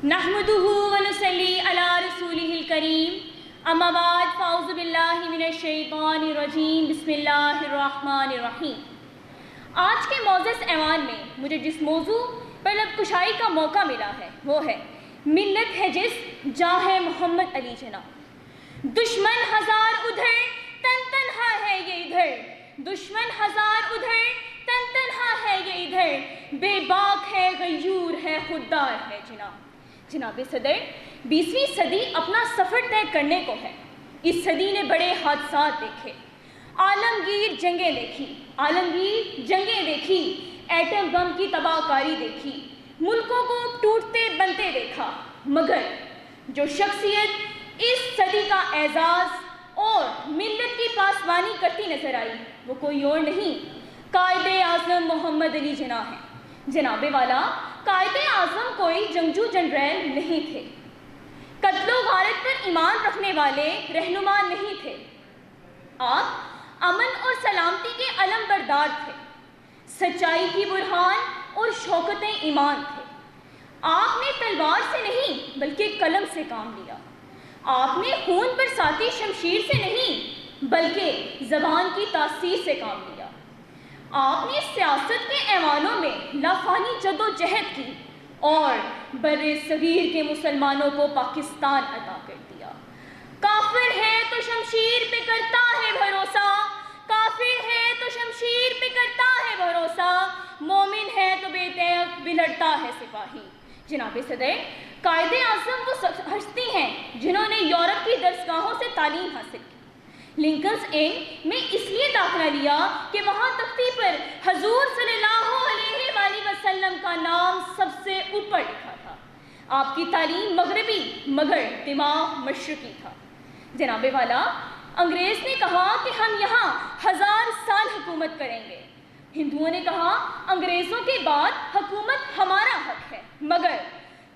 نحمدہ ونصلی علی رسولہ الکریم اما بعد فاعوذ باللہ من الشیطان الرجیم بسم اللہ الرحمن الرحیم۔ آج کے معزز ایوان میں مجھے جس موضوع پر لب کشائی کا موقع ملا ہے وہ ہے ملت ہے جس جاں ہے محمد علی جناح۔ دشمن ہزار ادھر تن تنہا ہے یہ ادھر، دشمن ہزار ادھر تن تنہا ہے یہ ادھر، بے باک ہے غیور ہے خوددار ہے جناح۔ جناب صدر، 20ویں صدی اپنا سفر طے کرنے کو ہے۔ اس صدی نے بڑے حادثات دیکھے، عالمگیر جنگیں دیکھی، ایٹم بم کی تباہ کاری دیکھی، ملکوں کو ٹوٹتے بنتے دیکھا، مگر جو شخصیت اس صدی کا اعزاز اور ملت کی پاسبانی کرتی نظر آئی وہ کوئی اور نہیں، قائد اعظم محمد علی جناح ہیں۔ جناب والا، قائد اعظم کوئی جنگجو جنرل نہیں تھے، قتل و غارت پر ایمان رکھنے والے رہنما نہیں تھے، آپ امن اور سلامتی کے علم بردار تھے، سچائی کی برہان اور شوکت ایمان تھے۔ آپ نے تلوار سے نہیں بلکہ قلم سے کام لیا، آپ نے خون پر ساتی شمشیر سے نہیں بلکہ زبان کی تاثیر سے کام لیا۔ آپ نے سیاست کے ایوانوں میں لافانی جد و جہد کی اور بر صغیر کے مسلمانوں کو پاکستان عطا کر دیا۔ کافر ہے تو شمشیر پہ کرتا ہے بھروسہ، کافر ہے تو شمشیر پہ کرتا ہے بھروسہ، مومن ہے تو بے تیغ بلڑتا ہے سپاہی۔ جناب صدر، قائد اعظم وہ ہستی ہیں جنہوں نے یورپ کی درسگاہوں سے تعلیم حاصل کی۔ لنکنز ان میں اس لیے داخلہ لیا کہ وہاں تختی پر حضور صلی اللہ علیہ وآلہ وسلم کا نام سب سے اوپر لکھا تھا۔ آپ کی تعلیم مغربی مگر دماغ مشرقی تھا۔ جناب والا، انگریز نے کہا کہ ہم یہاں 1000 سال حکومت کریں گے، ہندوؤں نے کہا انگریزوں کے بعد حکومت ہمارا حق ہے، مگر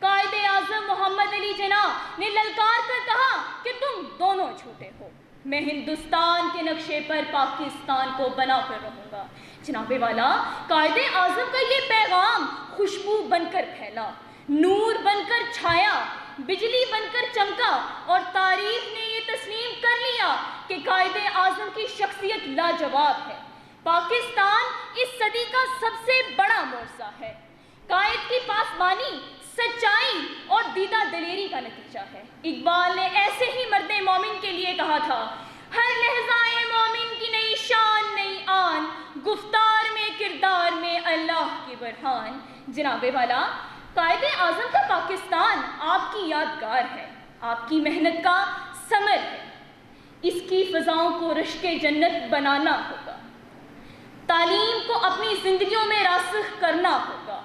قائد اعظم محمد علی جناح نے للکار کر کہا کہ تم دونوں جھوٹے ہو، میں ہندوستان کے نقشے پر پاکستان کو بنا کر رہوں گا۔ جناب والا، قائد اعظم کا یہ پیغام خوشبو بن کر پھیلا، نور بن کر چھایا، بجلی بن کر چمکا اور تاریخ نے یہ تسلیم کر لیا کہ قائد اعظم کی شخصیت لاجواب ہے۔ پاکستان اس صدی کا سب سے بڑا معجزہ ہے، قائد کی پاسبانی، سچائی اور دیدہ دلیری کا نتیجہ ہے۔ اقبال نے ایسے ہی مرد مومن کے لیے کہا تھا، ہر لہجہ مومن کی نئی شان نئی آن، گفتار میں کردار میں اللہ کی برہان۔ جناب والا، قائد اعظم کا پاکستان آپ کی یادگار ہے، آپ کی محنت کا ثمر ہے۔ اس کی فضاؤں کو رشک جنت بنانا ہوگا، تعلیم کو اپنی زندگیوں میں راسخ کرنا ہوگا،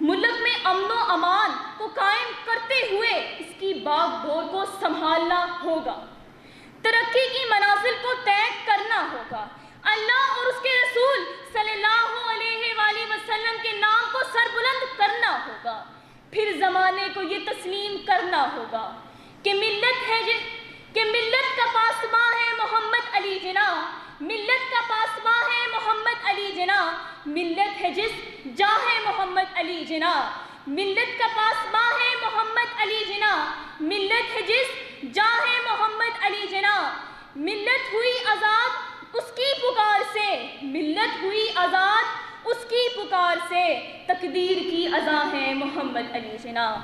ملک میں امن و امان کو قائم کرتے ہوئے اس کی باغ ڈور کو سنبھالنا ہوگا، ترقی کی منازل کو طے کرنا ہوگا، اللہ اور اس کے رسول صلی اللہ علیہ وآلہ وسلم کے نام کو سربلند کرنا ہوگا، پھر زمانے کو یہ تسلیم کرنا ہوگا کہ ملت کا پاسباں ہے محمد علی جناح، ملت کا پاسباں ہے محمد علی جناح، ملت ہے جس جاں ہے محمد علی جناح، ملت کا پاسباں ہے محمد علی جناح، ملت ہے جس جاں ہے محمد علی جناح، ملت ہوئی آزاد اس کی پکار سے، ملت ہوئی آزاد اس کی پکار سے، تقدیر کی اذاں ہے محمد علی جناح۔